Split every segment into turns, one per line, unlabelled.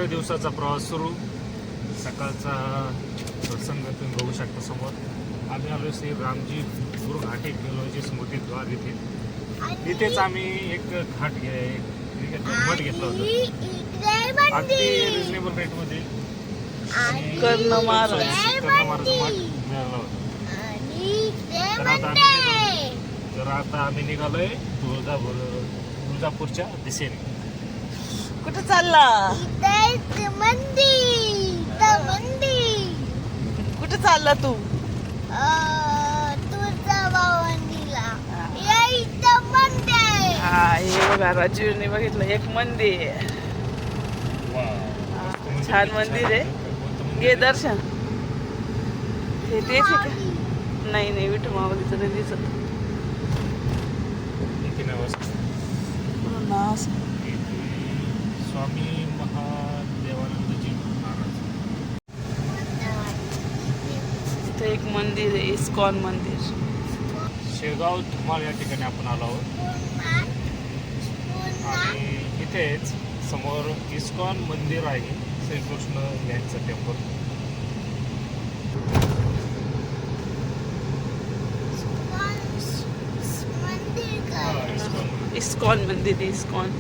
तिसऱ्या दिवसाचा प्रवास सुरू. सकाळचा प्रसंग तुम्ही बघू शकता समोर. आम्ही आलो श्री रामजी गुरुघाटी टेक्नॉलॉजी स्मृतिद्वार इथे. इथेच आम्ही एक घाट मठ घेतला होता अगदी रिजनेबल रेटमध्ये.
कर्ण महाराज
मठ मिळाला होता. तर आता आम्ही निघालोय तुळजापूरच्या दिशेने.
कुठे चालला? कुठे चालला तू? हा हे बघा राजीवने बघितलं एक मंदिर. छान मंदिर आहे. घे दर्शन. हे तेच आहे का? नाही नाही विठू माऊलीचं नाही दिसत.
स्वामी महादेवानंदजी महाराज.
इथे एक मंदिर आहे इस्कॉन मंदिर.
शेगाव धुमाळ या ठिकाणी आपण आलो आहोत. आणि इथेच समोर इस्कॉन मंदिर आहे. श्रीकृष्ण यांचं टेम्पल.
इस्कॉन मंदिर. इस्कॉन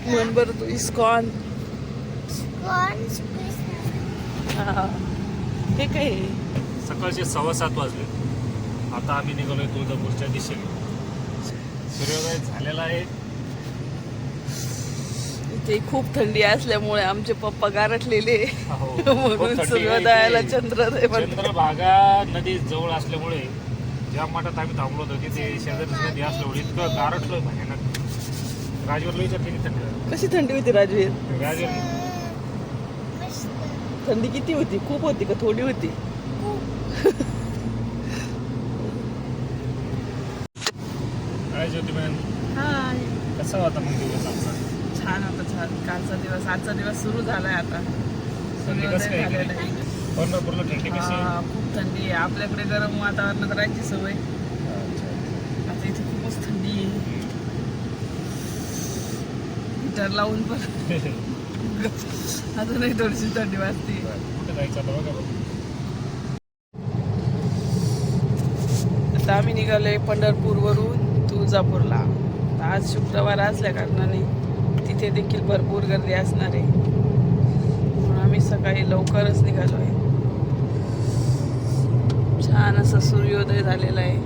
म्हण बरं तू. इस्कॉन हे काय?
सकाळचे 7:15 वाजले. आता आम्ही निघालोय तुळजापूरच्या दिशेने. सूर्योदय झालेला आहे.
इथे खूप थंडी असल्यामुळे आमचे पप्पा गारठलेले म्हणून
थंडी
सूर्योदयाला
आहे. चंद्रभागा नदी जवळ असल्यामुळे ज्या मठात आम्ही थांबलो होतो तिथे शेजारी नदी असल्यामुळे इतकं गारठलं भयानक. राजवीरला विचार किती थंडी झाली.
कशी थंडी होती राजवीर?
राजवीर
थंडी किती होती? खूप होती का थोडी होती?
काय ज्योतिबेन,
हाय.
कसा होता मग दिवस आमचा?
छान होता. छान. कालचा दिवस आजचा दिवस सुरू झालाय आता.
थंडी कसं
सूर्योदय
काय
झालेला आहे.
पंढरपूरला थंडी कशी आहे?
हा, खूप थंडी आहे. आपल्याकडे गरम वातावरणात राहायची सवय. आता इथे खूपच थंडी आहे. हीटर लावून पण अजूनही थोडीशी थंडी वाजते.
कुठे जायचं आता बघा बघ.
आता आम्ही निघालोय पंढरपूरवरून तुळजापूरला. आज शुक्रवार असल्या कारणाने तिथे देखील भरपूर गर्दी असणार आहे. म्हणून आम्ही सकाळी लवकरच निघालोय. छान असं सूर्योदय झालेला आहे.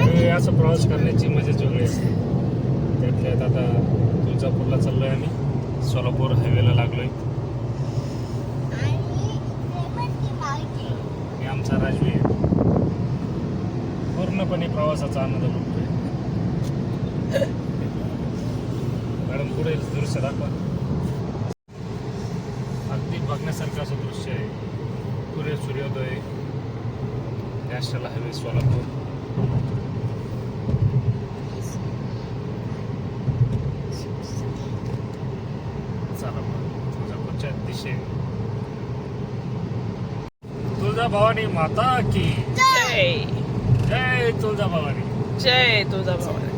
आणि असं प्रवास करण्याची मजाच वेगळी असते. त्यात आता तुळजापूरला चाललोय आम्ही. सोलापूर हायवेला लागलोय. हे आमचा राजवीर पूर्णपणे प्रवासाचा आनंद लुटतोय. मॅडम पुढे दृश्य दाखवा. अगदी बघण्यासारखं असं दृश्य आहे. पुढे सूर्योदय. National highway Solapur. तुळजापूरच्या दिशेने. तुळजा भवानी माता की
जय.
जय. तुळजा भवानी
जय तुळजाभवानी.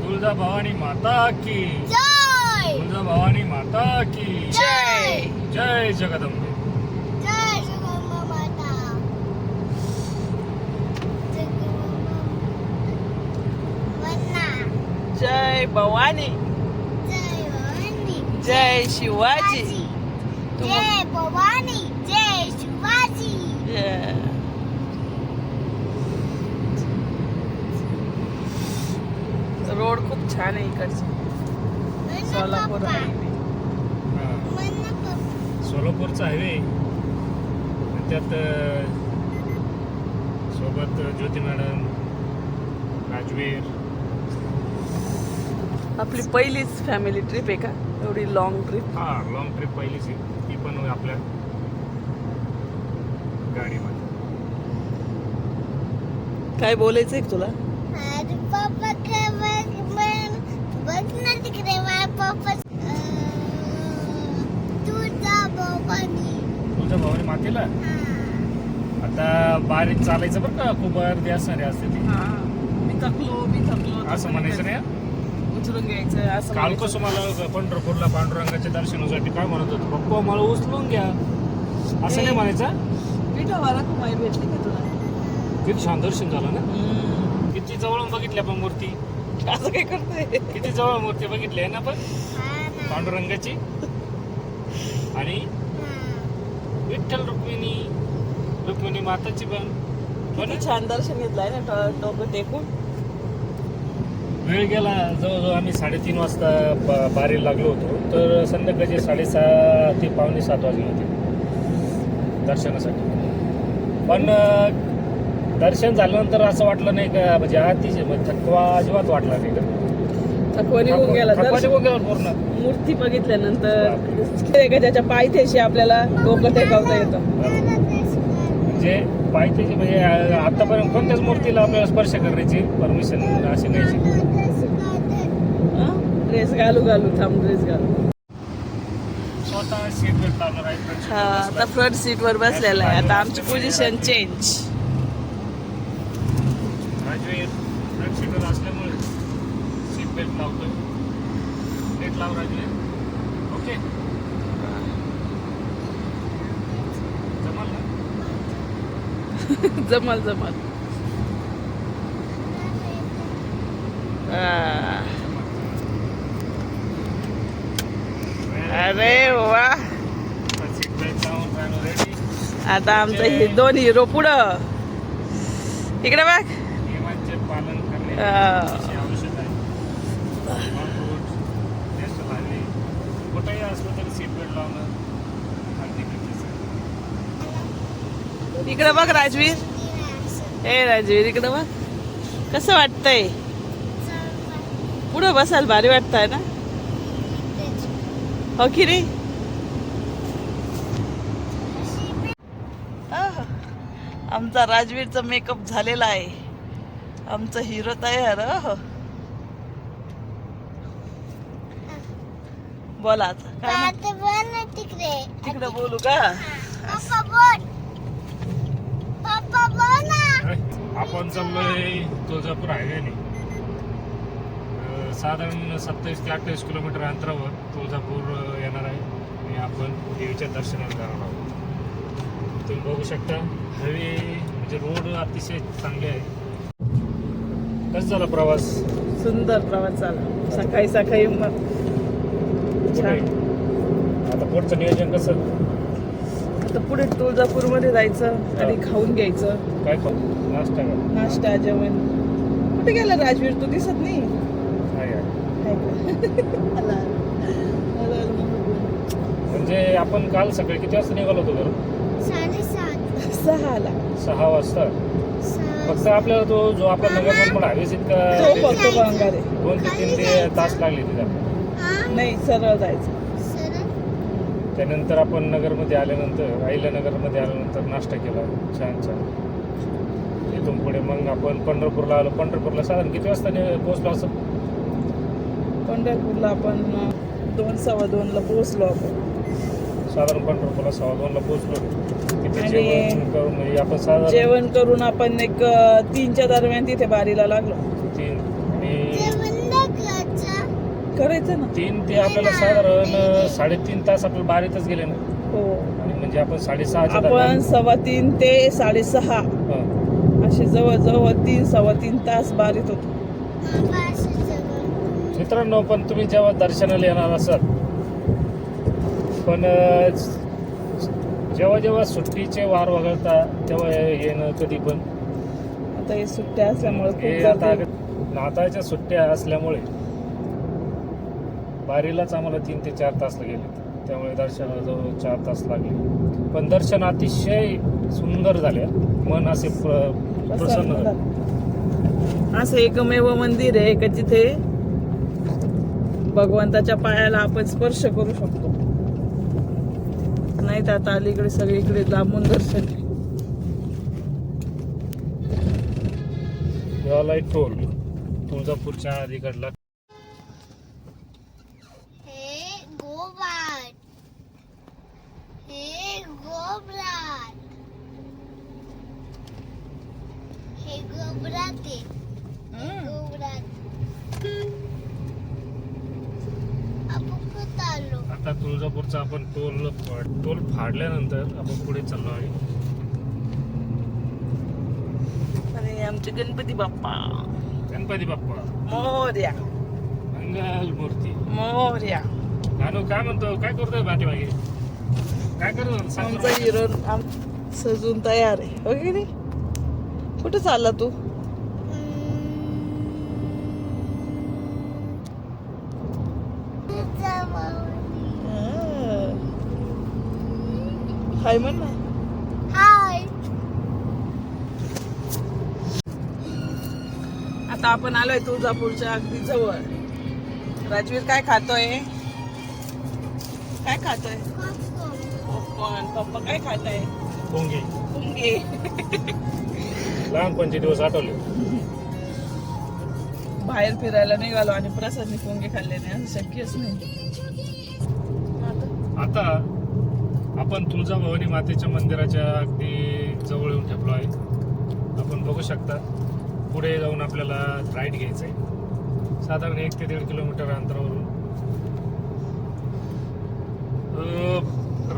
तुळजा भवानी माता की तुळजा भवानी माता की
जय.
जय जगदंबे.
जय भवानी. जय शिवाजी.
जय भवानी. जय शिवाजी.
रोड खूप छान आहे इकडचे. सोलापूर हायवे.
सोलापूरचा हायवे. त्यात सोबत ज्योती मॅडम, राजवीर.
आपली पहिलीच फॅमिली ट्रिप आहे का एवढी लॉंग ट्रिप?
हा, लॉंग ट्रिप पहिलीच आहे. ती पण आपल्या गाडीमध्ये.
काय बोलायचंय का तुला?
अरे पप्पा काय बघ ना तिकडे माझ्या पप्पा तुझा भवानी.
तुझ्या भावाने मातीला आता बारीक चालायचं बरं का, खूप गर्दी असणारी असते ती.
हा मी थकलो
असं म्हणायचं नाही.
उचलून घ्यायचं असं
काल
म्हणायचं.
कसं मला पंढरपूरला पांडुरंगाच्या दर्शनासाठी काय म्हणत होतं, पप्पा मला उचलून घ्या, असं नाही म्हणायचं.
विठोबाला कुमाई भेटली का तुला?
किती छान दर्शन झालं ना. किती जवळून बघितली आपण मूर्ती,
असं काय करतोय?
किती जवळ मूर्ती बघितली आहे ना आपण पांडुरंगाची. आणि विठ्ठल रुक्मिणी माताची पण.
किती छान दर्शन घेतलंय ना डोकं टेकून.
वेळ गेला जवळजवळ आम्ही 3:30 वाजता बारीला लागलो होतो, तर संध्याकाळचे 6:30 ते 6:45 वाजले होते दर्शनासाठी. पण दर्शन झाल्यानंतर असं वाटलं नाही का, म्हणजे अतिशय थकवा अजिबात वाटला नाही का.
थकवा निघून गेला.
थकवा निघून गेला पूर्ण.
मूर्ती बघितल्यानंतर ज्याच्या पायथ्याशी आपल्याला डोकं टेकवता येतं.
म्हणजे पायथ्याची म्हणजे आतापर्यंत कोणत्याच मूर्तीला आपल्याला स्पर्श करण्याची परमिशन अशी नाही.
ड्रेस घालू थांब ड्रेस घालू.
स्वतः सीट बेल्ट लावणार आहे.
हा आता फ्रंट सीट वर बसलेला आहे. आता आमची position change.
Rajveer front seater असल्यामुळे सीट बेल्ट लावतोय. नीट लाव राजवीर. ओके जमल ना.
जमल. अरे वा.
सीट बेल्ट लावून राहिलो रेडी.
आता आमचं हे 2 हिरो पुढं. इकडे बघ.
नियमांचे पालन करणे आवश्यक आहे. नॅशनल हायवे कुठेही असलं तरी सीट बेल्ट लावणं अगदी गरजेचं आहे.
इकडे बघ राजवीर. हे राजवीर इकडे बघ. कसं वाटतंय? पुढं बसायला भारी वाटतंय ना, हो की रे? आमचा राजवीरचा मेकअप झालेला आहे. आमचा हिरो तयार. बोला आता काय तिकडे बोलू का?
पप्पा बोल ना.
आपण चाललोय तुळजापूर हायवेने. साधारण 27 ते 28 किलोमीटर अंतरावर तुळजापूर येणार आहे आणि आपण देवीच्या दर्शनाला जाणार आहोत. तुम्ही बघू शकता हायवे म्हणजे रोड अतिशय चांगले आहे. कसं झाला प्रवास?
सुंदर प्रवास झाला. सकाळी मग
कुठे? आता पुढचं नियोजन कसं?
आता पुढे तुळजापूर मध्ये जायचं आणि खाऊन घ्यायचं.
काय खाऊ? नाश्ता का?
नाश्ता जेवण. कुठे गेला राजवीर? तू दिसत नाही.
म्हणजे आपण काल सकाळी किती वाजता निघालो होतो घरून?
6:30.
6 वाजता. फक्त आपल्याला तो जो आपला नगर हवेस इतका
तो फक्त बंगार आहे.
2 ते 3 तास लागले तिथे आपल्याला.
नाही सरळ जायचं.
त्यानंतर आपण नगरमध्ये आल्यानंतर अहिल्यानगरमध्ये आल्यानंतर नाश्ता केला छान. इथून पुढे मग आपण पंढरपूरला आलो. पंढरपूरला साधारण किती वाजता पोहोचलो असं?
पंढरपूरला आपण 2:15 पोहोचलो आपण.
साधारण पंढरपूरला 2:15 पोहोचलो. तिथे
आणि
जेवण करून म्हणजे आपण साधारण
जेवण करून आपण एक 3च्या दरम्यान तिथे बारीला लागलो.
3 आणि
करायचं ना.
3 ते आपल्याला साधारण 3.5 तास आपल्याला बारीतच गेले ना.
हो.
आणि म्हणजे आपण 6:30च्या
आपण 3:15 ते 6:30 असे जवळजवळ 3-3.25 तास बारीत होतो.
मित्रांनो, पण तुम्ही जेव्हा दर्शनाला येणार असाल, पण जेव्हा सुट्टीचे वार वगळता तेव्हा येणं कधी पण.
आता हे सुट्ट्या असल्यामुळे
हे
खूप
आता
गर्दी.
नाताळच्या सुट्ट्या असल्यामुळे बारीलाच आम्हाला 3 ते 4 तास गेले. त्यामुळे दर्शनाला जवळ 4 तास लागले. पण दर्शन अतिशय सुंदर झाले. मन असे प्रसन्न झाले.
असं एकमेव मंदिर आहे का जिथे भगवंताच्या पायाला आपण स्पर्श करू शकतो. नाही तर आता अलीकडे सगळीकडे लांबून दर्शन.
याला एक टोल तुळजापूरच्या अलीकडला.
हे गोबाट, हे गोबराट, हे गोबराट आहे. गोबराट. आपण कुठं आलो?
आता तुळजापूरचा आपण टोल फाडल्यानंतर आपण पुढे चाललो आहे.
आणि आमचे गणपती बाप्पा
गणपती बाप्पा
मोरया
मंगल मूर्ती.
मोरया.
नानू काय म्हणतो, काय करतोय पाठीमागे, काय करतो सांग
आमचा
मला.
हिरो सजून तयार आहे हो की नाही? कुठे चालला तू? हाय म्हण ना.
हाय.
आता आपण आलोय तुळजापूरच्या अगदी जवळ. राजवीर काय खातोय? काय खातोय? पॉपकॉर्न. पप्पा काय खाताय?
पोंगे.
पुंगे.
लहानपणचे दिवस आठवले.
बाहेर फिरायला निघालो आणि प्रसादने पोंगे खाल्ले नाही असं शक्यच नाही.
आता आपण तुळजाभवानी मातेच्या मंदिराच्या अगदी जवळ येऊन ठेपलो आहे. आपण बघू शकता पुढे जाऊन आपल्याला राईड घ्यायचं आहे साधारण 1 ते 1.5 किलोमीटर अंतरावरून.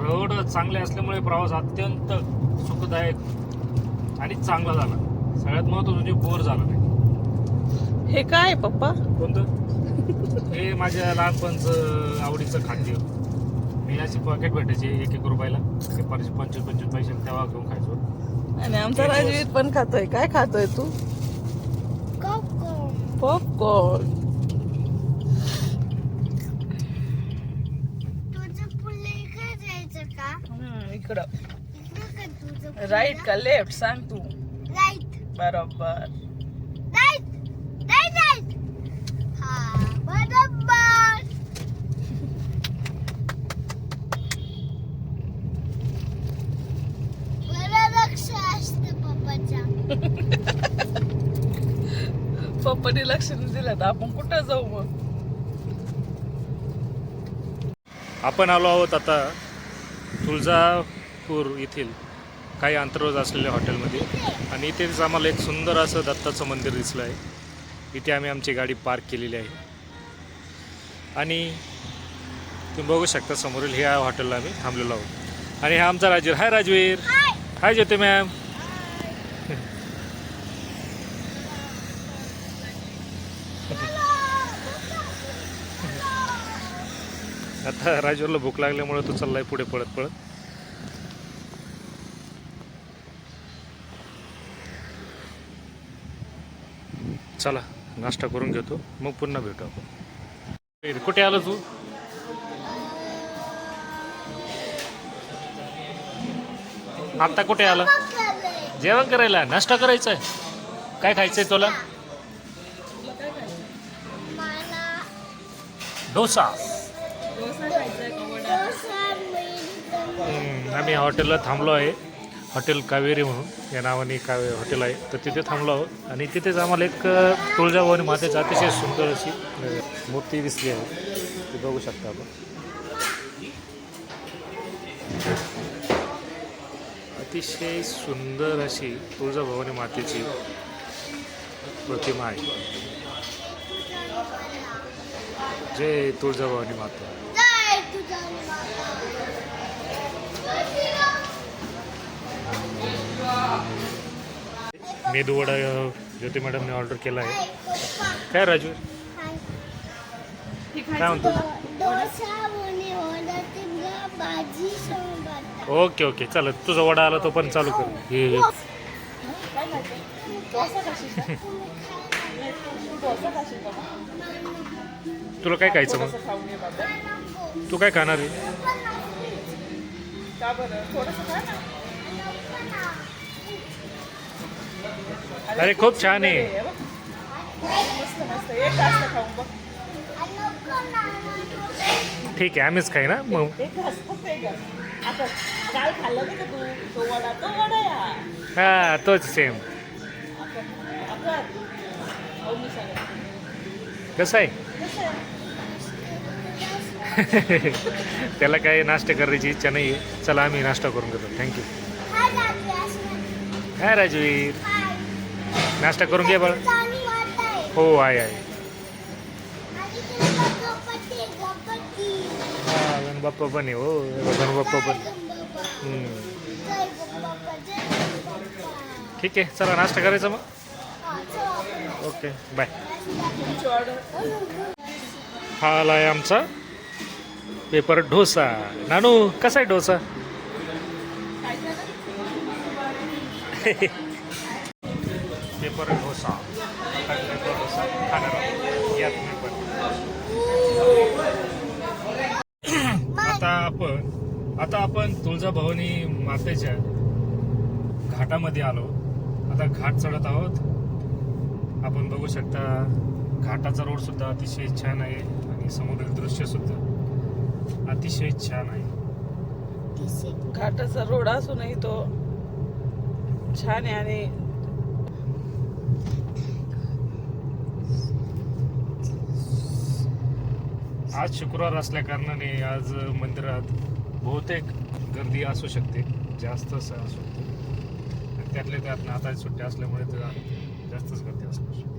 रोड चांगले असल्यामुळे प्रवास अत्यंत सुखदायक आणि चांगला झाला. सगळ्यात महत्त्वाचं म्हणजे बोर झाला नाही.
हे काय पप्पा?
कोणतं? हे माझ्या लहानपणचं आवडीचं खाद्य. मी अशी पॉकेट भेटायची 1-1 रुपयाला, ते 25-25 पैसे तेव्हा घेऊन खायचो.
आणि आमचा राजवीर पण खातोय. काय खातोय तू? पॉपकॉर्न.
तुळजापूरला इकडे जायचं का?
इकडं
इकडं का तुळजापूरला?
राईट का लेफ्ट सांग तू.
राईट.
बरोबर.
राईट. Right right. हा बरोबर. बरं लक्ष असतं पप्पाच्या.
पप्पाने लक्ष नाही दिलं तर आपण कुठं जाऊ मग?
आपण आलो आहोत आता तुळजापूर येथील काही अंतरावर असलेल्या हॉटेलमध्ये. आणि इथेच आम्हाला एक सुंदर असं दत्ताचं मंदिर दिसलं आहे. इथे आम्ही आमची गाडी पार्क केलेली आहे. आणि तुम्ही बघू शकता समोरील ह्या हॉटेलला आम्ही थांबलेलो आहोत. आणि हा आमचा राजवीर. हाय राजवीर. हाय ज्योती मॅम. आता राजवीरला भूक लागल्यामुळे तो चाललाय पुढे पळत पळत. चला नाश्ता करून घेतो मग पुन्हा भेटू आपण. कुठे आलं तू? आता कुठे आला? जेवण करायला? नाश्ता करायचा आहे? काय खायचंय तुला?
मला
डोसा.
डोसा मिळतो.
आम्ही हॉटेलला थांबलो आहे. हॉटेल कावेरी म्हणून या नावाने हॉटेल आहे. तर तिथे थांबलो आहोत. आणि तिथेच आम्हाला एक तुळजाभवानी मातेची अतिशय सुंदर अशी मूर्ती दिसली आहे. ती बघू शकता आपण. अतिशय सुंदर अशी तुळजाभवानी मातेची प्रतिमा आहे. जय तुळजाभवानी माता.
जय तुझा.
मेदूवडा ज्योती मॅडमने ऑर्डर केला आहे. काय राजू काय म्हणतो?
डोसा आणि वडाची भाजी सोबत.
ओके ओके चालेल. तुझा वडा आला तो पण चालू कर. हे तुला काय खायचं मग? तू काय खाणार आहे? अरे खूप छान आहे. ठीक आहे आम्हीच खाई ना मग. हा तोच सेम. कसं आहे? त्याला काही नाश्ता करायची इच्छा नाही आहे. चला आम्ही नाश्ता करून घेतो. थँक्यू. काय राजवीर, नाश्ता करून घे बळ. हो आहे. हा गणबाप्पा पण आहे. हो गणबाप्पा पण. ठीक आहे, चला नाश्ता करायचा मग. Okay bye. हा आला आहे आमचा पेपर डोसा. नानू कसा आहे डोसा? पेपर डोसा खाणार आहोत. या तुम्ही पण. आता आपण तुळजाभवानी मातेच्या घाटामध्ये आलो. आता घाट चढत आहोत. आपण बघू शकता घाटाचा रोड सुद्धा अतिशय छान आहे आणि समुद्र दृश्य सुद्धा अतिशय छान आहे.
घाटाचा रोड असूनही तो छान आहे. आणि
आज शुक्रवार असल्या कारणाने आज मंदिरात बहुतेक गर्दी असू शकते, जास्त असू शकते. आणि त्यातल्या त्यात आता सुट्ट्या असल्यामुळे तर जास्तच गर्दी असू शकते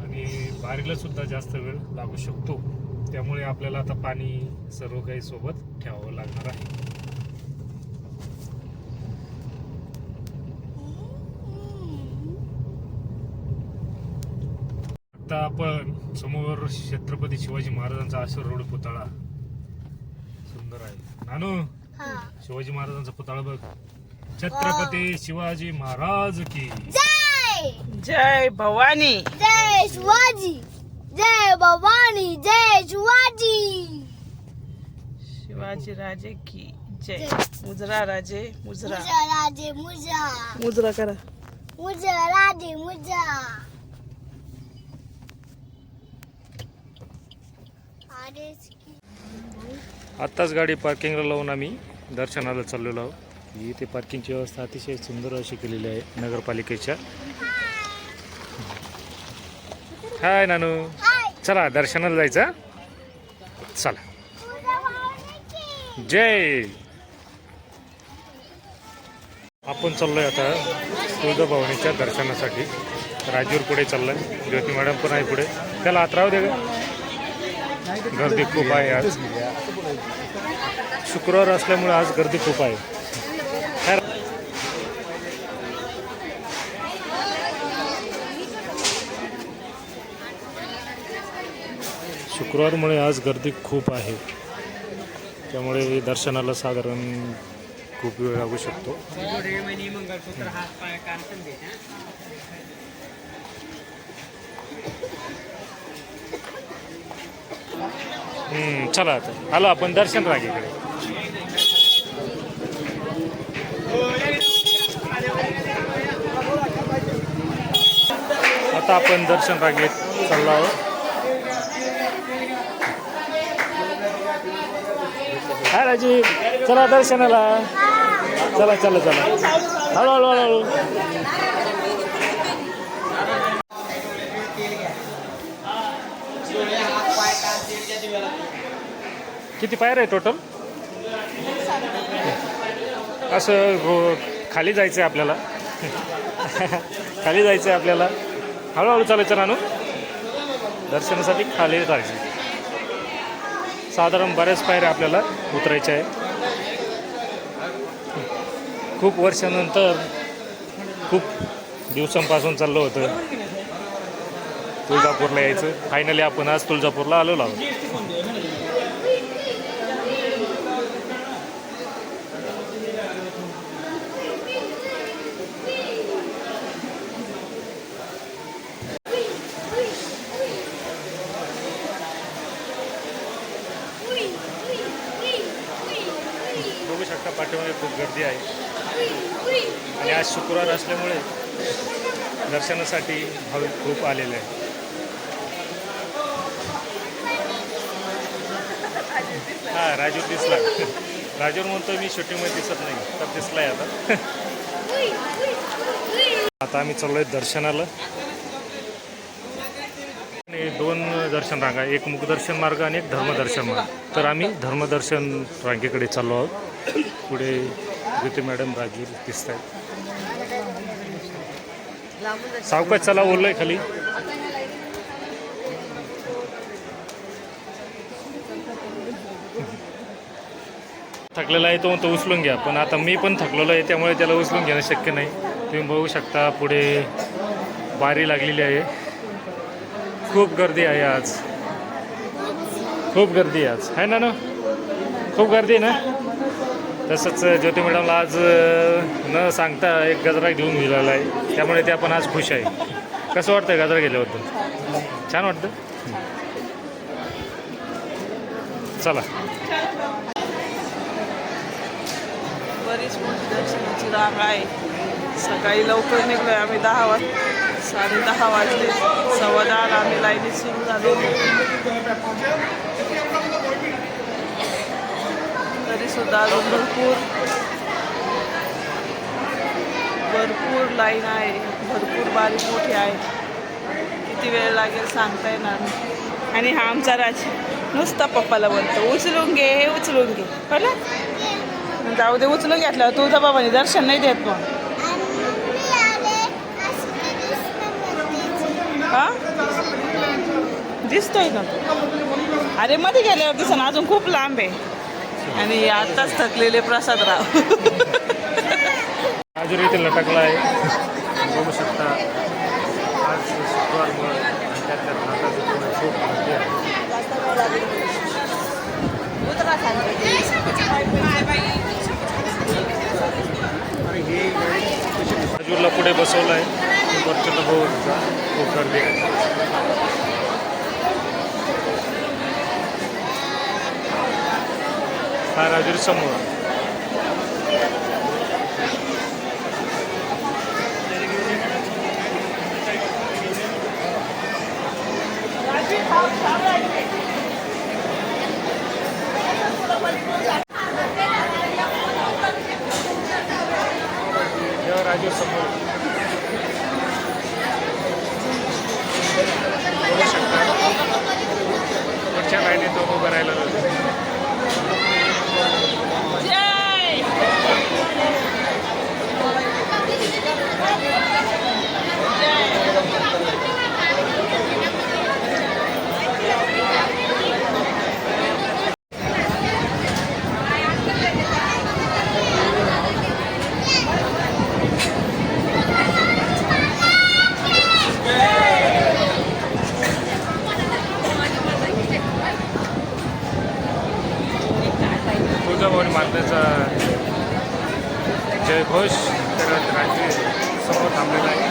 आणि बारीला सुद्धा जास्त वेळ लागू शकतो. त्यामुळे आपल्याला आता पाणी सर्व काही सोबत ठेवावं लागणार आहे. आता आपण समोर छत्रपती शिवाजी महाराजांचा अशोक रोड पुतळा सुंदर आहे. नानू शिवाजी महाराजांचा पुतळा बघ. छत्रपती शिवाजी महाराज की
जय भवानी,
जय शिवाजी, जय भवानी, जय शिवाजी.
शिवाजी राजे की जय. मुजरा राजे मुजरा.
मुजा राजे मुजा,
मुजरा करा.
मुजा राजे मुजा.
आत्ताच गाडी पार्किंगला लावून आम्ही दर्शनाला चाललेलो आहोत. इथे पार्किंगची व्यवस्था अतिशय सुंदर अशी केलेली आहे नगरपालिकेच्या. हाय नानू, चला दर्शनाला जायचं. चला. जय. आपण चाललोय आता तुळजाभवानीच्या दर्शनासाठी. राजूर पुढे चाललाय, ज्योती मॅडम पण आहे पुढे. त्याला आत राहू दे. गर्दी खूप आहे आज. शुक्रवार असल्यामुळे आज गर्दी खूप आहे. शुक्रवारमुळे आज गर्दी खूप आहे. त्यामुळे दर्शनाला साधारण खूप वेळ लागू शकतो. चला आता आलो आपण दर्शन रांगेकडे. आता आपण दर्शन रांगेत चाललो आहोत. हाय राजी, चला दर्शनाला. चला चला चला, हळूहळू हळूहळू. किती पायऱ्या आहे टोटल? असं खाली जायचं आहे आपल्याला. खाली जायचं आहे आपल्याला. हळूहळू चालायचं नानू. दर्शनासाठी खाली जायचं. साधारण बऱ्याच पायऱ्या आपल्याला उतरायच्या आहे. खूप वर्षानंतर खूप दिवसांपासून चाललं होतं तुळजापूरला यायचं. फायनली आपण आज तुळजापूरला आलेलो आहोत. बघू शकता पाठीमागे खूप गर्दी आहे आणि आज शुक्रवार असल्यामुळे दर्शनासाठी भाविक खूप आलेले आहे. हा राजूर दिसला. राजूर म्हणतो मी शूटिंगमध्ये दिसत नाही, तर दिसलाय आता. आता आम्ही चाललोय दर्शनाला. मुखदर्शन रांगा, एक मुखदर्शन मार्ग आणि एक धर्मदर्शन मार्ग. तर आम्ही धर्मदर्शन रांगेकडे चाललो आहोत. पुढे ज्योती मॅडम राजवीर दिसत आहेत. सावकाश चला, ओरलंय खाली. थकलेला आहे तो उचलून घ्या, पण आता मी पण थकलेलो आहे त्यामुळे त्याला उचलून घेणं शक्य नाही. तुम्ही बघू शकता पुढे बारी लागलेली आहे. खूप गर्दी आहे आज, खूप गर्दी आहे आज, आहे ना. खूप गर्दी आहे ना. तसंच ज्योती मॅडमला आज न सांगता एक गजरा घेऊन गेलेला आहे, त्यामुळे ते आपण आज खुश आहे. कसं वाटतं गजरा गेल्याबद्दल? छान वाटतं. चला.
बरीच मोठी दर्शनाची रांग आहे. सकाळी लवकर निघलोय आम्ही 10:30 वाजले. 10:15 आम्ही लाईनीत सुरू झालो. तरी सुद्धा अजून भरपूर लाईन आहे. भरपूर बारी मोठी आहे. किती वेळ लागेल सांगता येणार नाही. आणि हा आमचा राज नुसता पप्पाला बोलतो, उचलून घे उचलून घे. हो ना, जाऊ दे, उचलून घेतल्यावर तुझा बाबाने दर्शन नाही देत मग. हा दिसतोय ना. अरे मध्ये गेल्यावर दिसन, अजून खूप लांब आहे. आणि आताच थकलेले प्रसादराव
राजूर इथे लटकला आहे, बघू शकता. आज शुक्रवार त्यातल्या नाताचं खूप गर्दी आहे. राजूरला पुढे बसवलं आहे. वरच्या भाऊचा खूप गर्दी आहे. हा राजूर समोर. राजूर समोर बघू शकता. पुढच्या लाईनीत तो उभं राहिला जातो. तुळजाभवानी मातेचा जयघोष करत राजवीर समोर थांबलेला आहे.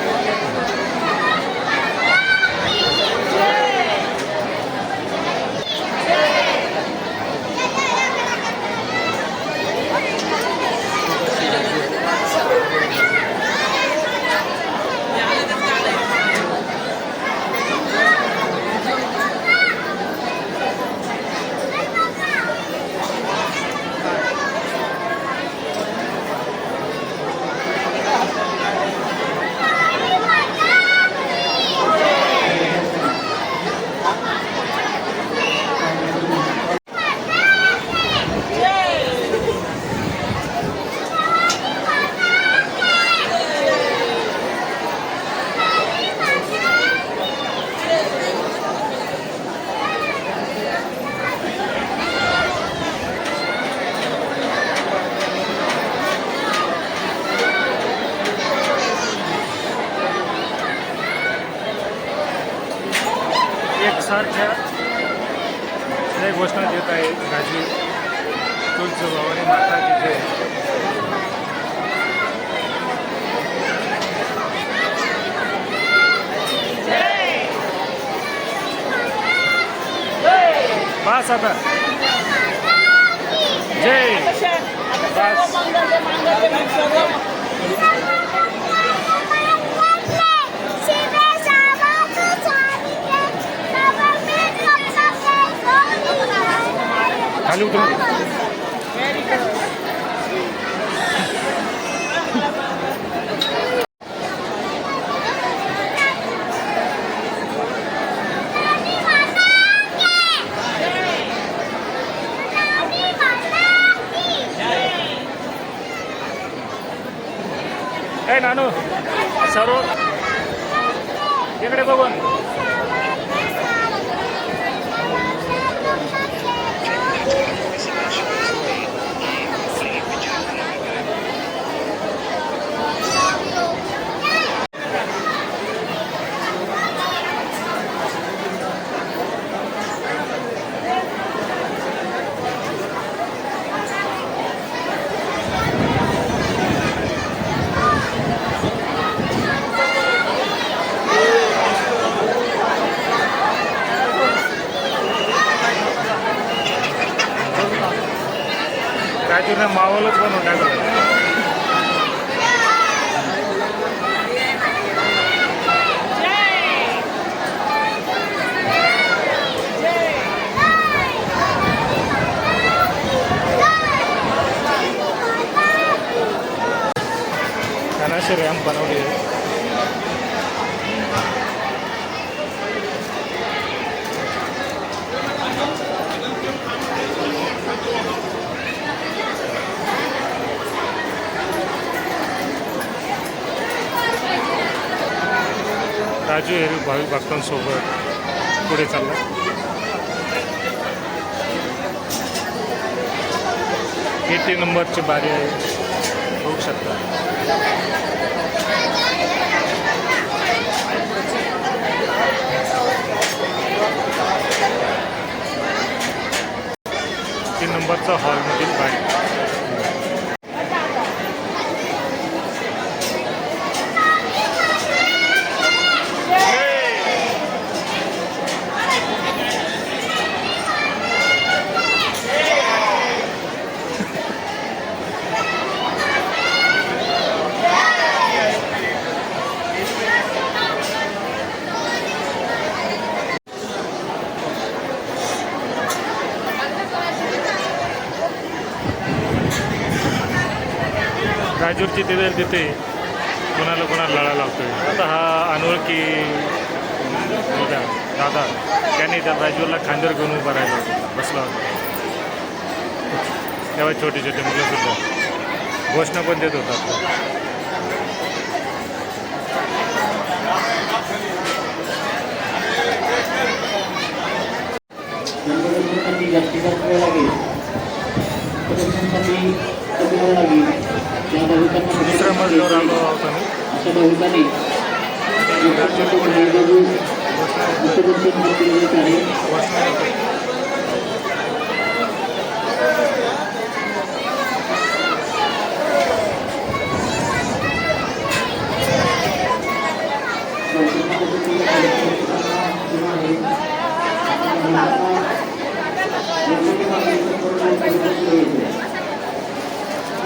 एकसारख्या जय घोषणा देत आहे राजवीर. तुळजाभवानी माता की जय. बस आता जय बस. खाली उतरून काय नानू सर्व इकडे बघून राजूने मावलच बनवून टाकलं. असे रॅम्प बनवले आहे. राजू हे भाविक भक्तांसोबत पुढे चालला. 80 नंबरची बारी आहे, बघू शकता. नंबरचा हॉलमधील बारी. राजूरची तिथे कोणाला लढा लागतोय. आता हा अनोळखी दादा त्याने त्या राजूरला खांद्यावर घेऊन उभा राहिला बसला होता. तेव्हा छोटे मुलंसुद्धा घोषणा पण देत होतात. दुसऱ्या मजल्यावर आलो आहोत आम्ही.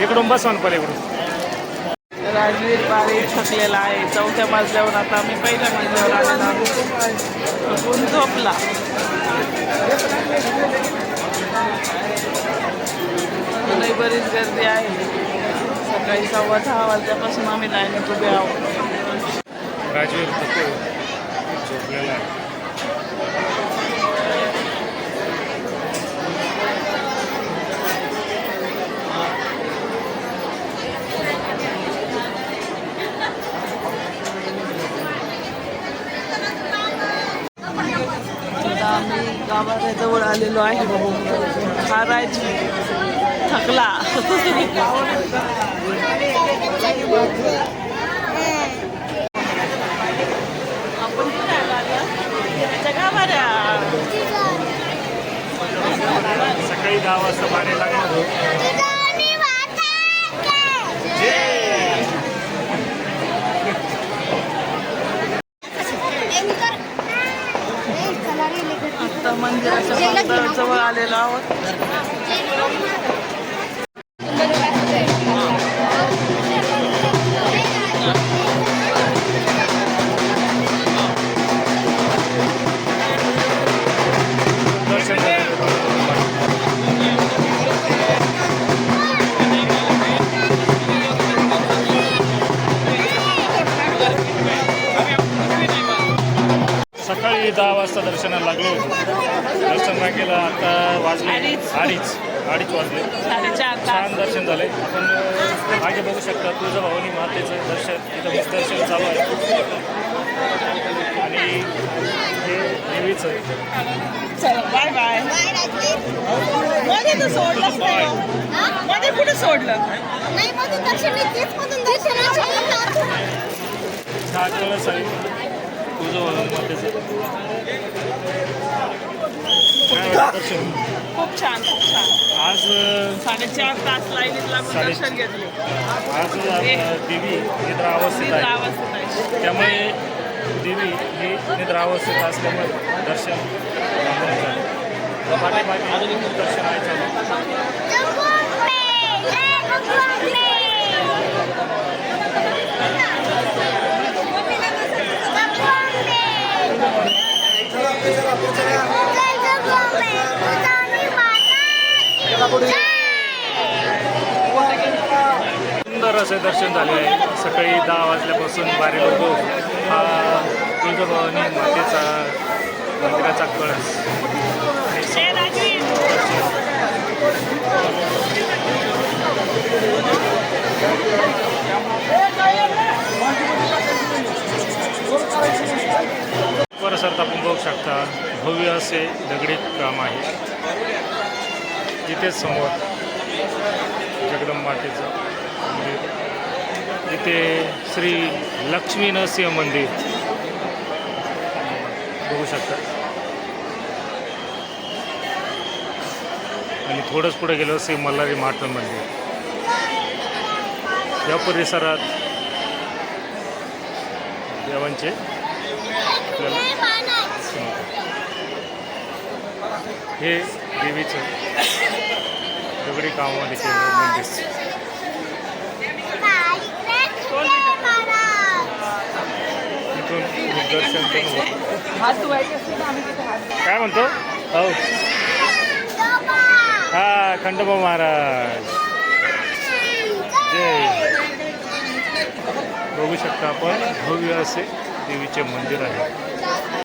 इकडून बसवा पलीकडून.
राजवीर बारी थकलेला आहे. 4थ्या मजल्यावर आता आम्ही पहिल्या मजल्यावर आलेलो आहोत. कोण झोपला. लई बरीच गर्दी आहे. सकाळी 6:15 वाजल्यापासून आम्ही लाईनीत उभे आहोत.
राजवीर झोपलेला आहे.
आम्ही गावाच्या जवळ आलेलो आहे. हा राज थकला. आपण कुठे आलो जगाभऱ्या.
सकाळी 10 वाजता बारी लागणार हो.
आता मंदिराच्या जवळ आलेलो आहोत.
सकाळी 10 वाजता दर्शनाला लागलो. दर्शन राखेला आता वाजले 2:30. 2:30 वाजले.
4:30 तास.
छान दर्शन झाले. आपण मागे बघू शकता तुळजाभवानी मातेचं दर्शन इथं मस्त दर्शन चालू आहे आणि हे देवीचं
चला बाय बाय. मध्ये तर सोडलंच नाही हो. मध्ये कुठे सोडलं?
नाही मधून दर्शन नाही, तेच मधून दर्शन आहे.
छान कलर्स आहे तुळजाभवानी मातेचं. काय वाटतं दर्शन?
खूप छान खूप छान.
आज
4:30 तास लाईनीत लागून दर्शन घेतले.
आज देवी निद्रावस्थेत आहे.
अवस्थेत आहे.
त्यामुळे देवी ही निद्रावस्थेत असल्यामुळे दर्शन थांबवून झालं. पाठीमागे अजून दर्शन आहे चालू. सुंदर असे दर्शन झाले आहे. सकाळी 10 वाजल्यापासून बारी लोक हा तुळजाभवानी मातेचा मंदिराचा कळस परिसरात आपण बघू शकता. भव्य असे दगडी काम आहे. इथेच समोर जगदंबातेचं मंदिर. इथे श्री लक्ष्मी नरसिंह मंदिर बघू शकता. आणि थोडंच पुढे गेलो श्री मल्हारी महात्मा मंदिर. या परिसरात देवांचे आपल्याला हे देवीचं दगडी कामामध्ये केलेलं मंदिर. इथून दर्शन पण होतं. काय म्हणतो हो हा खंडोबा महाराज जय. बघू शकता आपण भव्य असे देवीचे मंदिर आहे.